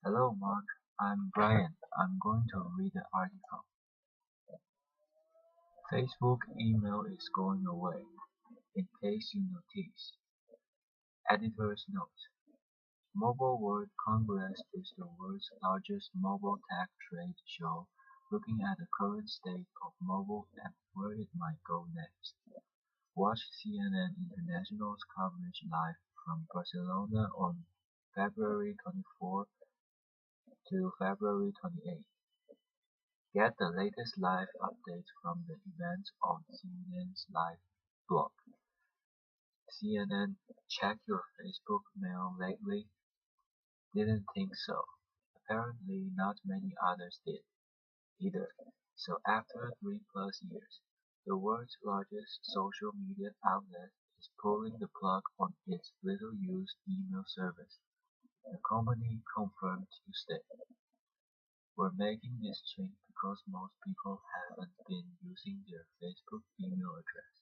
Hello, Mark. I'm Brian. I'm going to read the article. Facebook email is going away, in case you noticed. Editor's note. Mobile World Congress is the world's largest mobile tech trade show, looking at the current state of mobile and where it might go next. Watch CNN International's coverage live from Barcelona on February 24 to February 28. Get the latest live updates from the event on CNN's live blog. CNN, check your Facebook mail lately? Didn't think so. Apparently not many others did, either. So after 3+ years, the world's largest social media outlet is pulling the plug on its little-used email service. The company confirmed Tuesday. We're making this change because most people haven't been using their Facebook email address,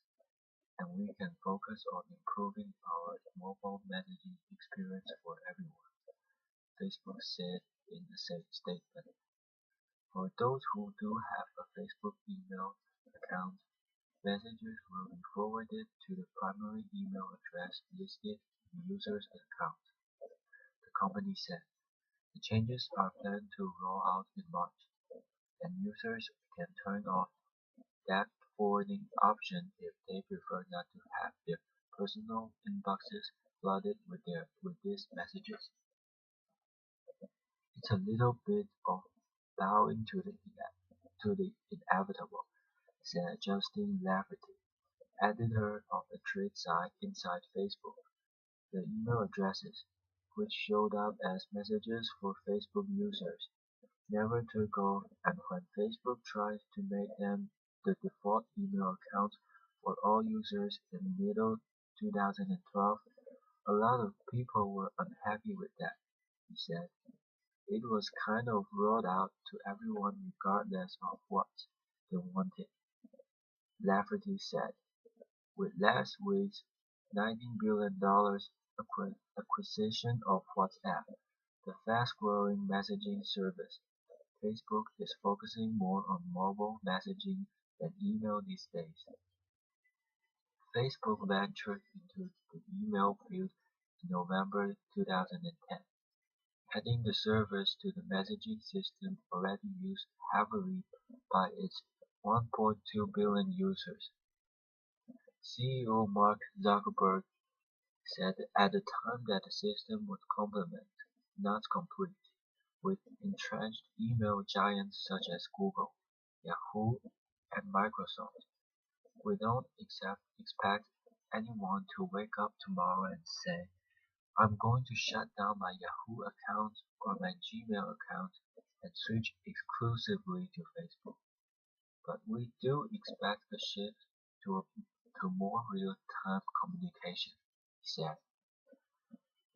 and we can focus on improving our mobile messaging experience for everyone, Facebook said in a statement. For those who do have a Facebook email account, messages will be forwarded to the primary email address listed in the user's account, the company said. The changes are planned to roll out in March, and users can turn off that forwarding option if they prefer not to have their personal inboxes flooded with these messages. It's a little bit of bowing to the inevitable, said Justin Lafferty, editor of the trade site Inside Facebook. The email addresses, which showed up as messages for Facebook users, never took off, and when Facebook tried to make them the default email account for all users in middle 2012, a lot of people were unhappy with that, he said. It was kind of rolled out to everyone regardless of what they wanted, Lafferty said. With last week's $19 billion acquisition of WhatsApp, the fast-growing messaging service, Facebook is focusing more on mobile messaging than email these days. Facebook ventured into the email field in November 2010, adding the service to the messaging system already used heavily by its 1.2 billion users. CEO Mark Zuckerberg said at the time that the system would complement, not complete, with entrenched email giants such as Google, Yahoo, and Microsoft. We don't expect anyone to wake up tomorrow and say, I'm going to shut down my Yahoo account or my Gmail account and switch exclusively to Facebook. But we do expect a shift to more real-time communication, he said.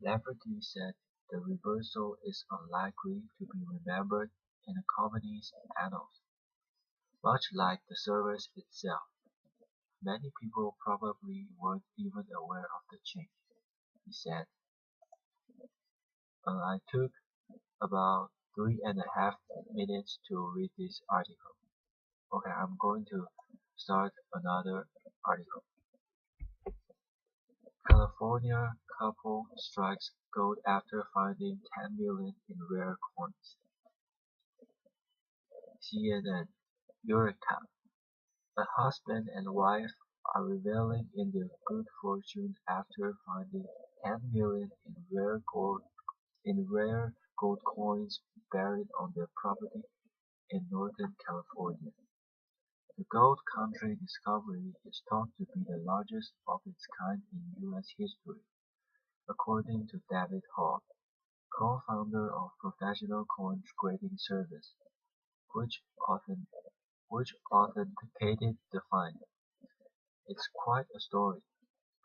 Lafferty said the reversal is unlikely to be remembered in the company's annals. Much like the service itself, many people probably weren't even aware of the change, he said. I took about 3.5 minutes to read this article. Okay, I'm going to start another article. California couple strikes gold after finding 10 million in rare coins. CNN, Eureka. A husband and wife are reveling in their good fortune after finding 10 million in rare gold coins buried on their property in Northern California. The gold country discovery is thought to be the largest of its kind in U.S. history, according to David Hall, co-founder of professional coin grading service, which authenticated the find. It's quite a story.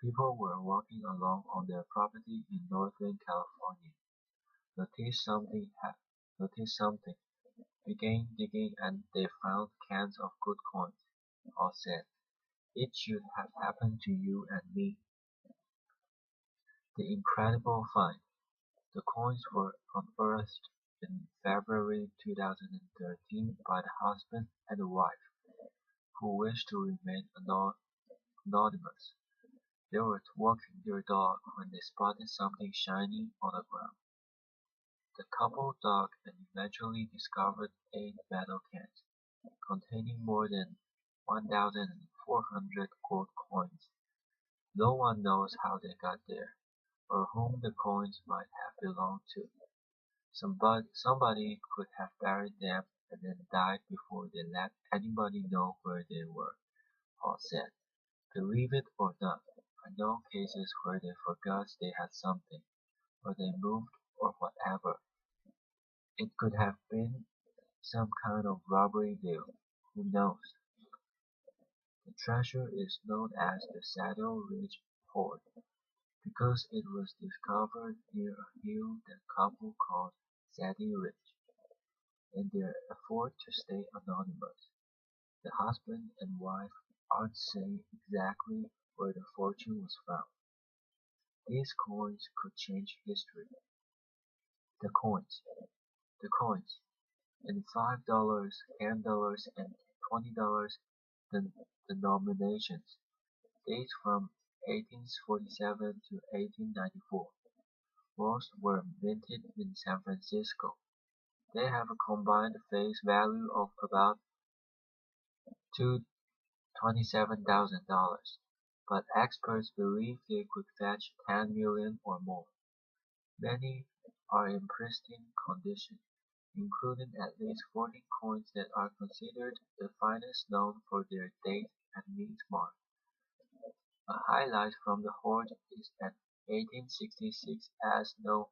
People were walking along on their property in Northern California, noticed something, began digging and they found cans of good coins. Hall said, it should have happened to you and me. The incredible find. The coins were unearthed in February 2013 by the husband and the wife, who wished to remain anonymous. They were walking their dog when they spotted something shiny on the ground. The couple dug and eventually discovered 8 metal cans containing more than 1,400 gold coins. No one knows how they got there, or whom the coins might have belonged to. Somebody could have buried them and then died before they let anybody know where they were, Paul said. Believe it or not, I know cases where they forgot they had something, or they moved, or whatever. It could have been some kind of robbery deal. Who knows? The treasure is known as the Saddle Ridge Hoard because it was discovered near a hill the couple called Sadie Ridge. In their effort to stay anonymous, the husband and wife aren't saying exactly where the fortune was found. These coins could change history. The coins. The coins. In $5, $10, and $20 denominations date from 1847 to 1894. Most were minted in San Francisco. They have a combined face value of about $27,000, but experts believe they could fetch $10 million or more. Many are in pristine condition, including at least 14 coins that are considered the finest known for their date and mint mark. A highlight from the hoard is an 1866 Asno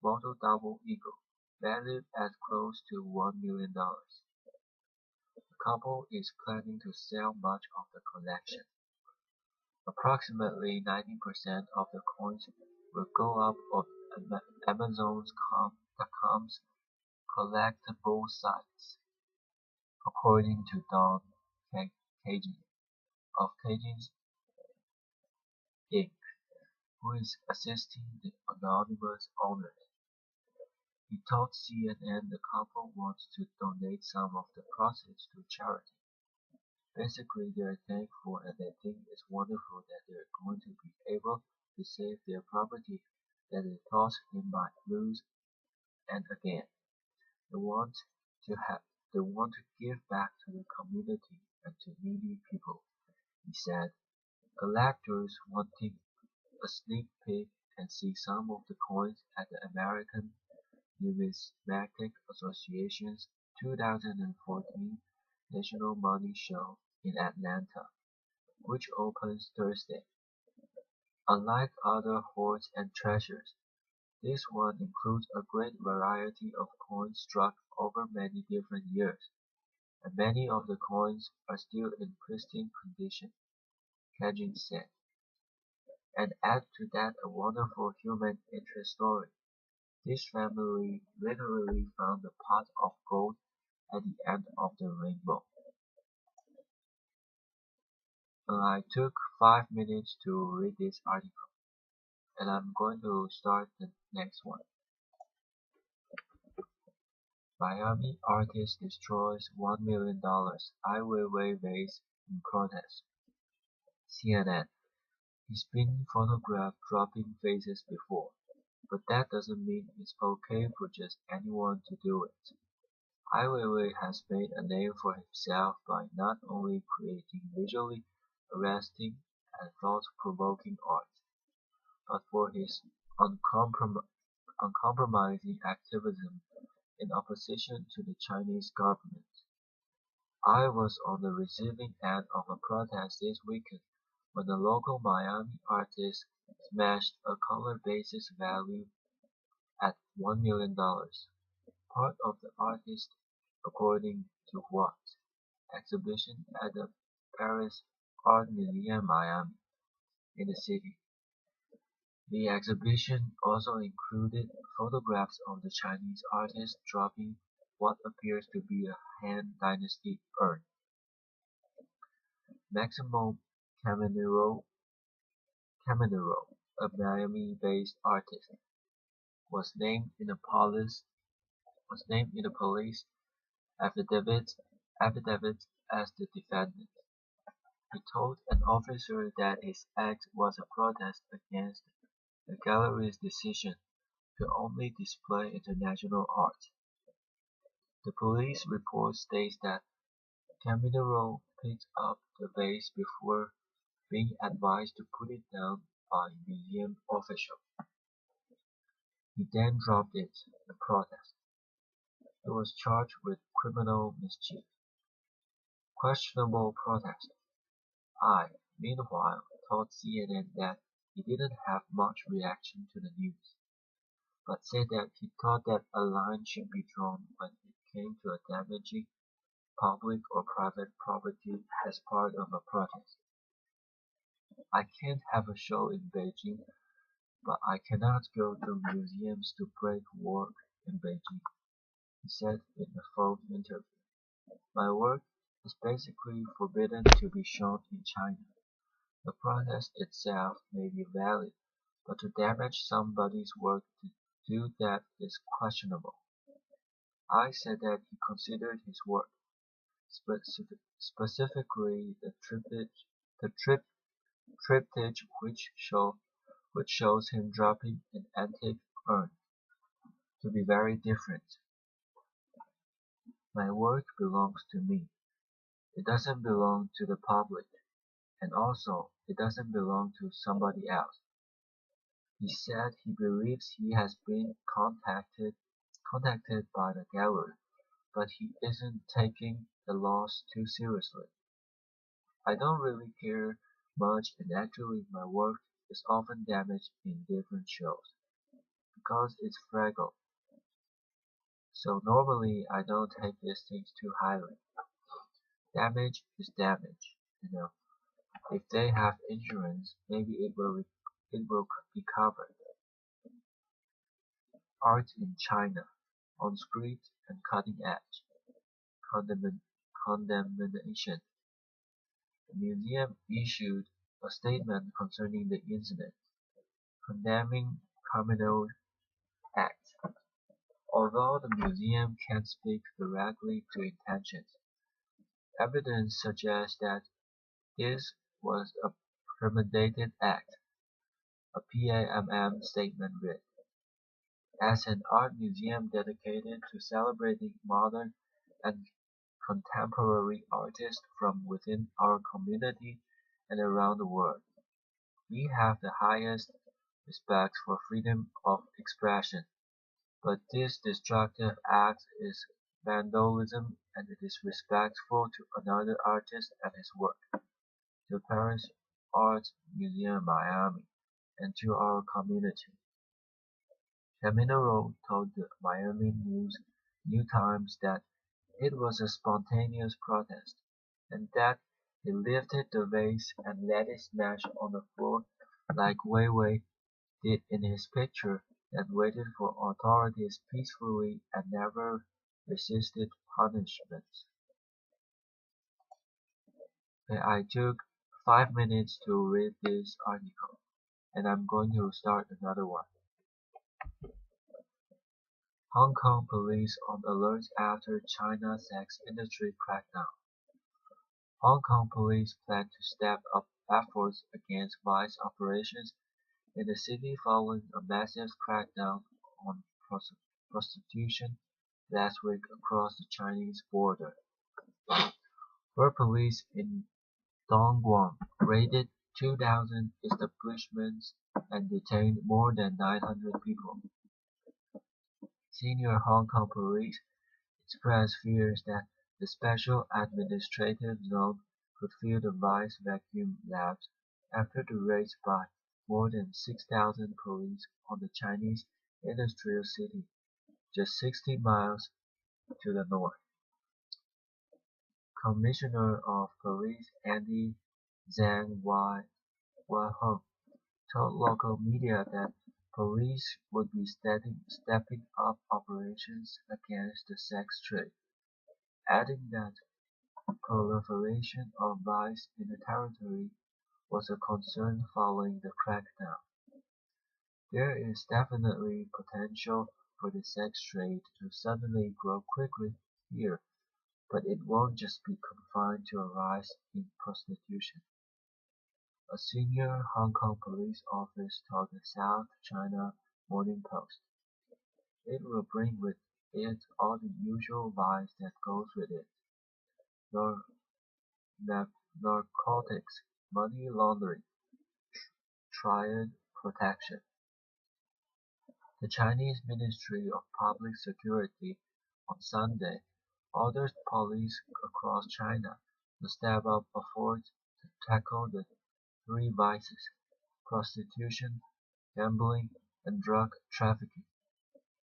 Moto Double Eagle, valued at close to $1 million. The couple is planning to sell much of the collection. Approximately 90% of the coins will go up on Amazon.com's collectible sites, according to Don Cagin of Cagin's Inc., who is assisting the anonymous owners. He told CNN the couple wants to donate some of the proceeds to charity. Basically, they're thankful and they think it's wonderful that they're going to be able to save their property that they thought they might lose. And again, they want to give back to the community and to needy people, he said. Collectors wanting a sneak peek can see some of the coins at the American Numismatic Association's 2014 National Money Show in Atlanta, which opens Thursday. Unlike other hoards and treasures, this one includes a great variety of coins struck over many different years, and many of the coins are still in pristine condition, Cagin said. And add to that a wonderful human interest story. This family literally found a pot of gold at the end of the rainbow. I took 5 minutes to read this article, and I'm going to start the next one. Miami artist destroys $1 million Ai Weiwei vase in protest. CNN. He's been photographed dropping vases before, but that doesn't mean it's okay for just anyone to do it. Ai Weiwei has made a name for himself by not only creating visually arresting and thought-provoking art, but for his uncompromising activism in opposition to the Chinese government. I was on the receiving end of a protest this weekend when a local Miami artist smashed a color basis valued at $1 million, part of the artist, according to what? Exhibition at the Paris Art Museum Miami, in the city. The exhibition also included photographs of the Chinese artist dropping what appears to be a Han Dynasty urn. Maximo Caminero, a Miami-based artist, was named in a was named in the police affidavit as the defendant. He told an officer that his act was a protest against the gallery's decision to only display international art. The police report states that Caminero picked up the vase before being advised to put it down by museum officials. He then dropped it in protest. He was charged with criminal mischief. Questionable protest. I, meanwhile, told CNN that he didn't have much reaction to the news, but said that he thought that a line should be drawn when it came to damaging public or private property as part of a protest. I can't have a show in Beijing, but I cannot go to museums to break work in Beijing, he said in a phone interview. My work is basically forbidden to be shown in China. The protest itself may be valid, but to damage somebody's work to do that is questionable. I said that he considered his work, specifically the triptych which shows him dropping an antique urn, to be very different. My work belongs to me. It doesn't belong to the public, and also it doesn't belong to somebody else. He said he believes he has been contacted by the gallery, but he isn't taking the loss too seriously. I don't really care much, and actually my work is often damaged in different shows, because it's fragile. So normally I don't take these things too highly. Damage is damage, you know. If they have insurance, maybe it will be covered. Art in China, on street and cutting edge. Condemnation. The museum issued a statement concerning the incident, condemning Carmineau's act. Although the museum can't speak directly to intentions, evidence suggests that this was a premeditated act. A PAMM statement read, as an art museum dedicated to celebrating modern and contemporary artists from within our community and around the world, we have the highest respect for freedom of expression. But this destructive act is vandalism and it is disrespectful to another artist and his work, to Paris Art Museum Miami, and to our community. Caminero told the Miami New Times that it was a spontaneous protest, and that he lifted the vase and let it smash on the floor like Weiwei did in his picture, and waited for authorities peacefully and never resisted punishment. I took 5 minutes to read this article, and I'm going to start another one. Hong Kong police on alert after China sex industry crackdown. Hong Kong police plan to step up efforts against vice operations in the city following a massive crackdown on prostitution last week across the Chinese border, where police in Dongguan raided 2,000 establishments and detained more than 900 people. Senior Hong Kong police expressed fears that the Special Administrative Zone could fill the vice vacuum labs after the raids by more than 6,000 police on the Chinese industrial city, just 60 miles to the north. Commissioner of Police Andy Zhang Wahong told local media that police would be stepping up operations against the sex trade, adding that proliferation of vice in the territory was a concern following the crackdown. There is definitely potential for the sex trade to suddenly grow quickly here, but it won't just be confined to a rise in prostitution. A senior Hong Kong police officer told the South China Morning Post. It will bring with it all the usual vice that goes with it: nor- narcotics, money laundering, child protection. The Chinese Ministry of Public Security on Sunday ordered police across China to step up efforts to tackle the three vices: prostitution, gambling, and drug trafficking,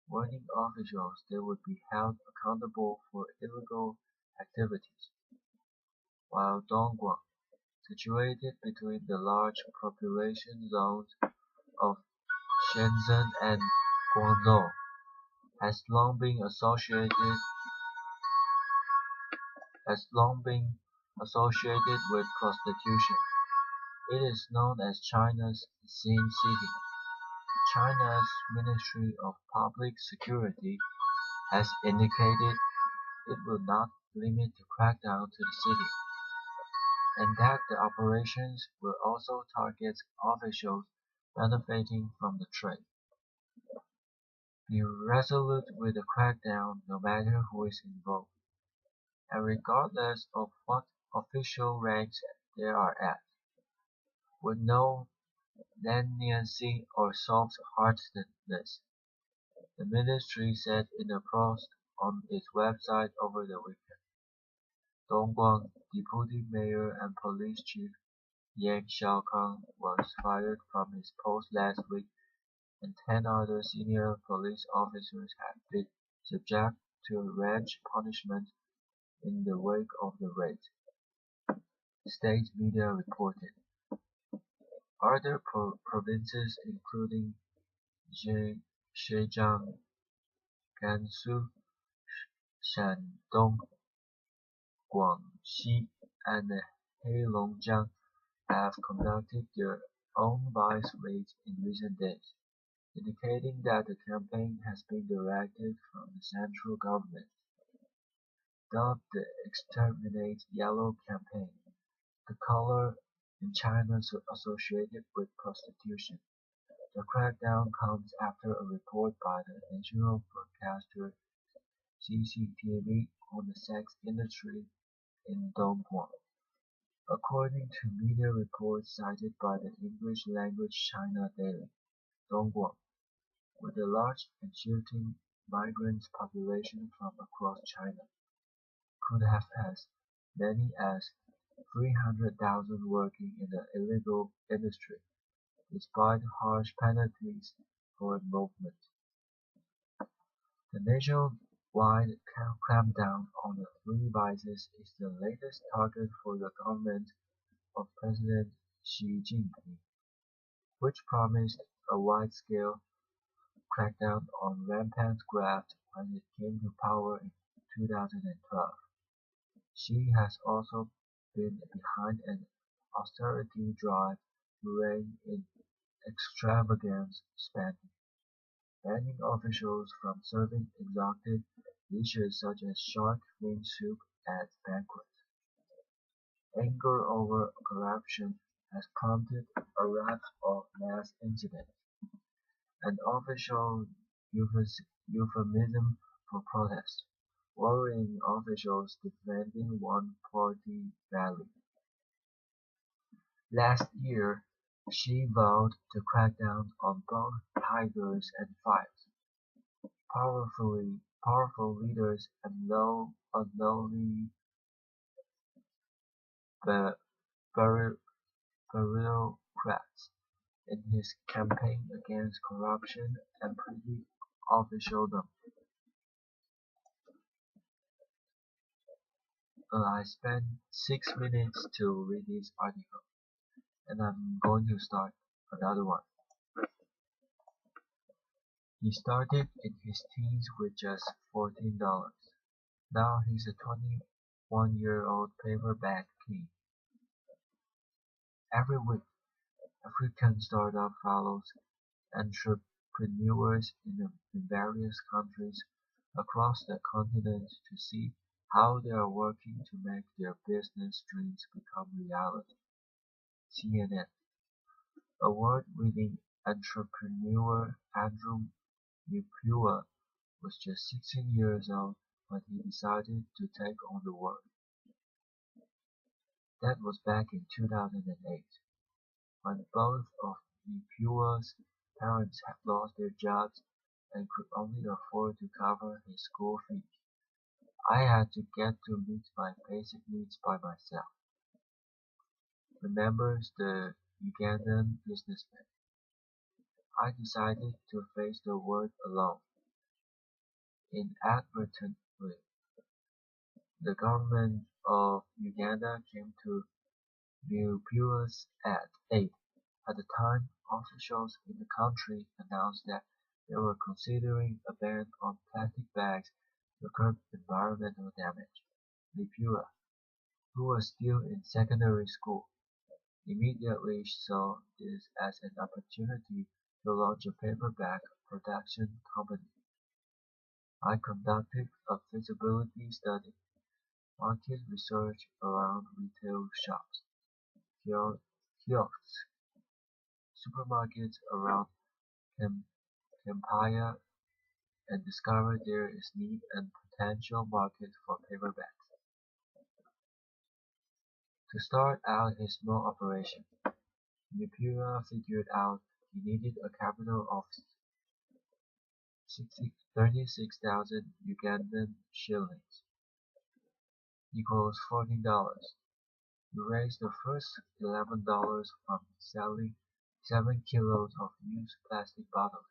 warning officials they would be held accountable for illegal activities. While Dongguan, situated between the large population zones of Shenzhen and Guangdong, has long been associated with prostitution. It is known as China's Sin City. China's Ministry of Public Security has indicated it will not limit the crackdown to the city, and that the operations will also target officials benefiting from the trade. Be resolute with the crackdown no matter who is involved, and regardless of what official ranks they are at, with no leniency or soft-heartedness, the ministry said in a post on its website over the weekend. Dongguan Deputy Mayor and Police Chief Yang Xiaokang was fired from his post last week, and 10 other senior police officers have been subject to a range punishment in the wake of the raid, state media reported. Other provinces including Zhejiang, Gansu, Shandong, Guangxi, and Heilongjiang have conducted their own vice raids in recent days, indicating that the campaign has been directed from the central government. Dubbed the Exterminate Yellow Campaign, the color in China associated with prostitution, the crackdown comes after a report by the national broadcaster CCTV on the sex industry in Dongguan. According to media reports cited by the English-language China Daily, Dongguan, with a large and shifting migrant population from across China, could have as many as 300,000 working in the illegal industry, despite harsh penalties for movement. The nationwide clampdown on the three vices is the latest target for the government of President Xi Jinping, which promised a wide-scale crackdown on rampant graft when it came to power in 2012. Xi has also been behind an austerity drive to rein in extravagant spending, banning officials from serving exotic dishes such as shark fin soup at banquets. Anger over corruption has prompted a raft of mass incidents, an official euphemism for protest, worrying officials defending one-party value. Last year, Xi vowed to crack down on both tigers and fives, powerful leaders and unlawfully bureaucrats, in his campaign against corruption and petty officialdom. I spent 6 minutes to read this article, and I'm going to start another one. He started in his teens with just $14. Now he's a 21-year-old paperback king. Every week, African startup follows entrepreneur entrepreneurs in various countries across the continent to see how they are working to make their business dreams become reality. CNN. Award-winning entrepreneur Andrew Mipua was just 16 years old when he decided to take on the world. That was back in 2008, when both of Mipua's parents had lost their jobs and could only afford to cover his school fees. I had to get to meet my basic needs by myself, remembers the Ugandan businessman. I decided to face the world alone. Inadvertently, the government of Uganda came to Mipua's aid. At the time, officials in the country announced that they were considering a ban on plastic bags to curb environmental damage. Mipua, who was still in secondary school, immediately saw this as an opportunity to launch a paper bag production company. I conducted a feasibility study, market research around retail shops, kiosks, supermarkets around Kampala, and discovered there is need and potential market for paper bags. To start out his small operation, Mipura figured out he needed a capital of 36,000 Ugandan shillings, equals $14. He raised the first $11 from selling 7 kilos of used plastic bottles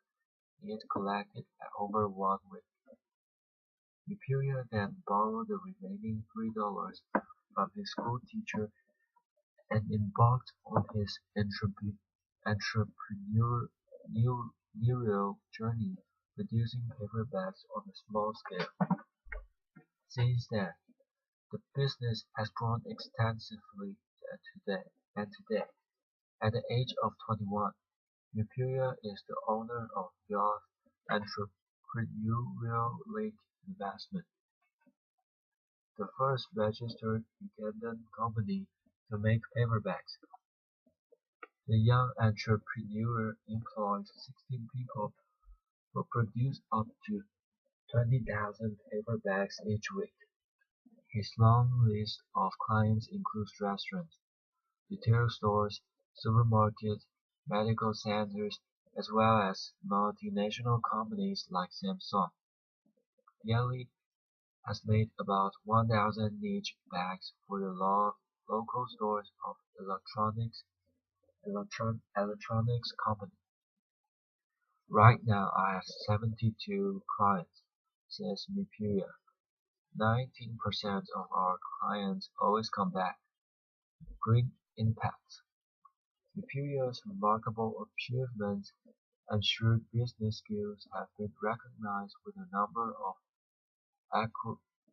he had collected over 1 week. Mipura then borrowed the remaining $3 from his school teacher and embarked on his entrepreneurial journey, producing paper bags on a small scale. Since then, the business has grown extensively today, at the age of 21, Mipura is the owner of Youth Entrepreneurial League Investment, the first registered Ugandan company to make paper bags. The young entrepreneur employs 16 people who produce up to 20,000 paper bags each week. His long list of clients includes restaurants, retail stores, supermarkets, medical centers, as well as multinational companies like Samsung. Yali has made about 1,000 niche bags for the local stores of electronics company. Right now I have 72 clients, says Mipua. 19% of our clients always come back. Green impact. Mipua's remarkable achievements and shrewd business skills have been recognized with a number of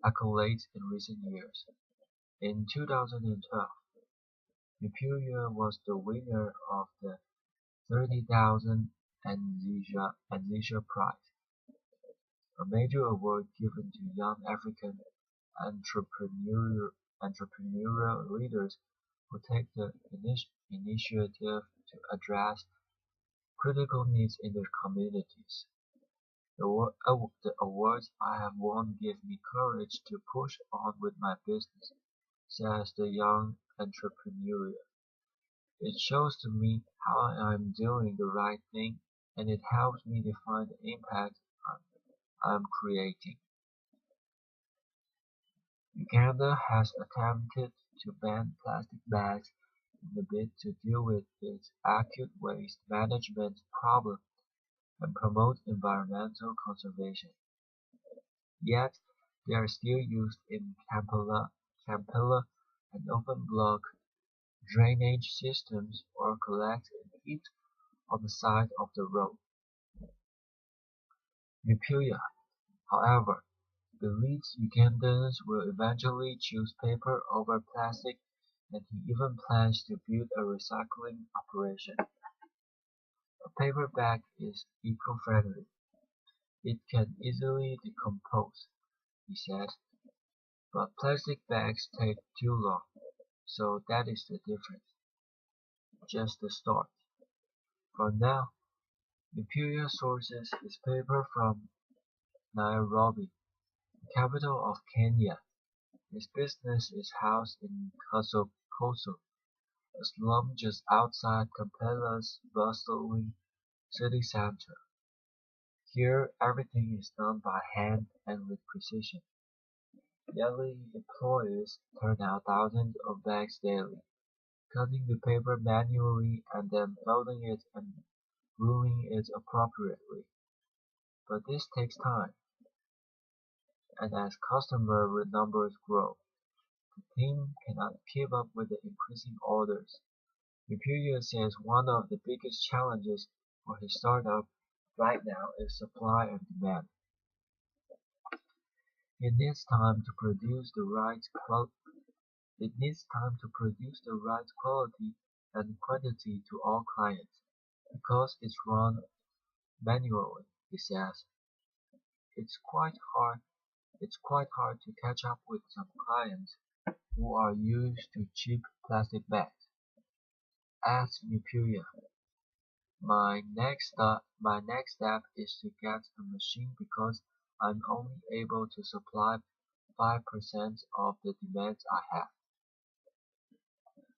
accolades in recent years. In 2012, Mipua was the winner of the 30,000 Anzisha Prize, a major award given to young African entrepreneurial leaders who take the initiative to address critical needs in their communities. The awards I have won give me courage to push on with my business, says the young entrepreneur. It shows to me how I am doing the right thing, and it helps me define the impact I'm creating. Uganda has attempted to ban plastic bags in the bid to deal with its acute waste management problem and promote environmental conservation. Yet, they are still used in Kampala and open block drainage systems or collect and heat on the side of the road. Mipua, however, believes Ugandans will eventually choose paper over plastic, and he even plans to build a recycling operation. A paper bag is eco-friendly. It can easily decompose, he said, but plastic bags take too long, so that is the difference. Just the start. For now, Imperial sources its paper from Nairobi, the capital of Kenya. His business is housed in Koso, a slum just outside Kampala's bustling city center. Here, everything is done by hand and with precision. Daily employees turn out thousands of bags daily, cutting the paper manually and then folding it and gluing it appropriately. But this takes time, and as customer numbers grow, the team cannot keep up with the increasing orders. Imperial says one of the biggest challenges for his startup right now is supply and demand. It needs time to produce the right quality and quantity to all clients. Because it's run manually, he says, it's quite hard it's quite hard to catch up with some clients who are used to cheap plastic bags. Adds Nupuria. My next step is to get a machine because I'm only able to supply 5% of the demand I have.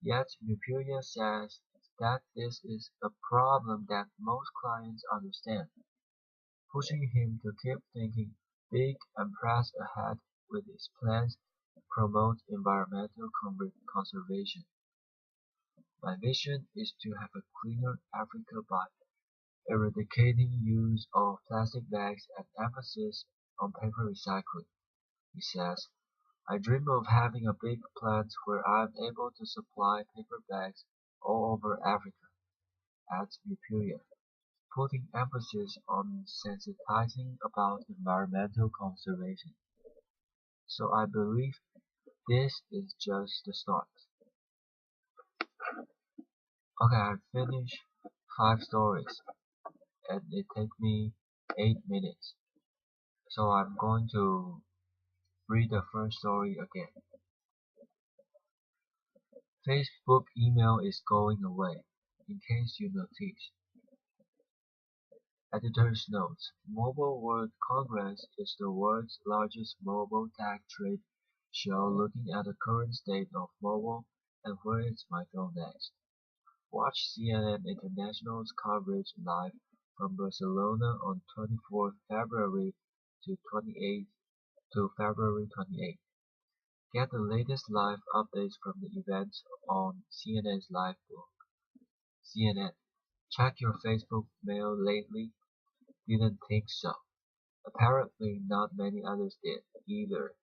Yet Nupuria says that this is a problem that most clients understand, pushing him to keep thinking big and press ahead with his plans to promote environmental conservation. My vision is to have a cleaner Africa by eradicating use of plastic bags and emphasis on paper recycling, he says. I dream of having a big plant where I am able to supply paper bags all over Africa, adds Mupuria, putting emphasis on sensitizing about environmental conservation. So I believe this is just the start. Okay, I finished 5 stories and it took me 8 minutes. So I'm going to read the first story again. Facebook email is going away, in case you noticed. Editor's notes: Mobile World Congress is the world's largest mobile tech trade show looking at the current state of mobile and where it might go next. Watch CNN International's coverage live from Barcelona on 24th February to February 28th. Get the latest live updates from the event on CNN's live blog. CNN. Check your Facebook mail lately? Didn't think so. Apparently not many others did, either.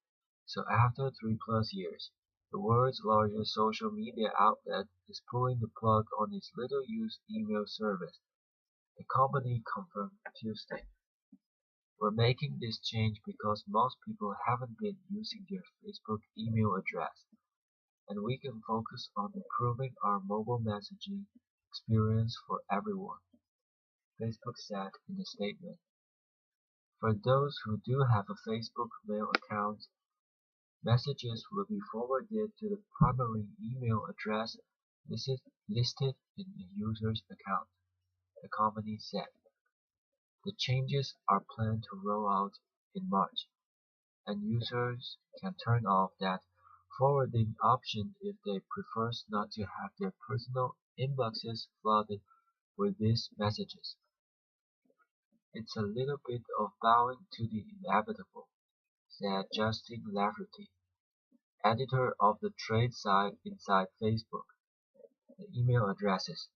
So after 3+ years, the world's largest social media outlet is pulling the plug on its little-used email service, the company confirmed Tuesday. We're making this change because most people haven't been using their Facebook email address, and we can focus on improving our mobile messaging experience for everyone, Facebook said in a statement. For those who do have a Facebook mail account, messages will be forwarded to the primary email address listed in the user's account, the company said. The changes are planned to roll out in March, and users can turn off that forwarding option if they prefer not to have their personal inboxes flooded with these messages. It's a little bit of bowing to the inevitable, said Justin Lafferty, editor of the trade site inside Facebook. The email addresses,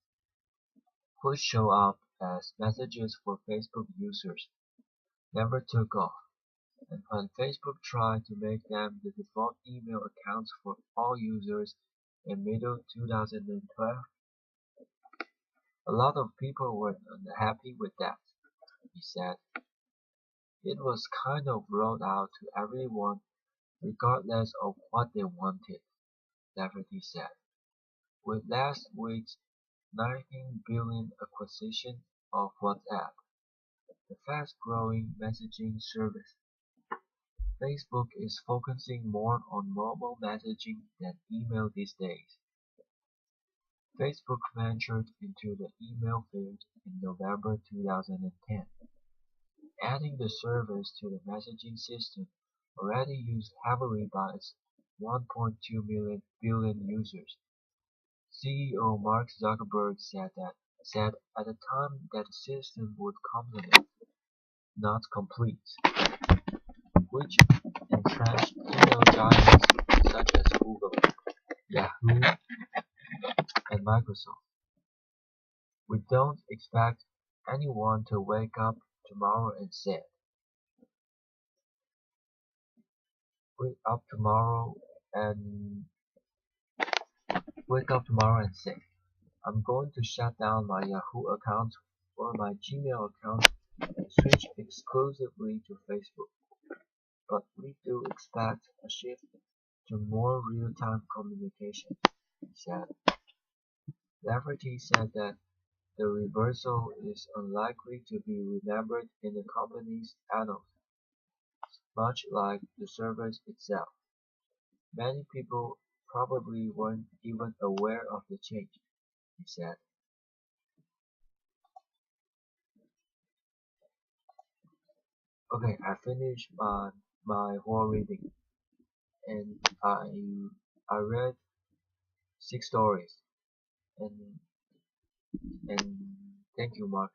which show up as messages for Facebook users, never took off, and when Facebook tried to make them the default email accounts for all users in middle 2012, a lot of people were unhappy with that, he said. It was kind of rolled out to everyone regardless of what they wanted, Lafferty said. With last week's $19 billion acquisition of WhatsApp, the fast-growing messaging service. Facebook is focusing more on mobile messaging than email these days. Facebook ventured into the email field in November 2010, adding the service to the messaging system already used heavily by its 1.2 billion users. CEO Mark Zuckerberg said at the time that the system would complement, not complete, which entrenched email giants such as Google, Yahoo, and Microsoft. We don't expect anyone to wake up tomorrow and say, I'm going to shut down my Yahoo account or my Gmail account and switch exclusively to Facebook. But we do expect a shift to more real-time communication, he said. Lafferty said that the reversal is unlikely to be remembered in the company's annals, much like the service itself. Many people probably weren't even aware of the change, he said. Okay, I finished my whole reading, and I read 6 stories, and thank you, Mark.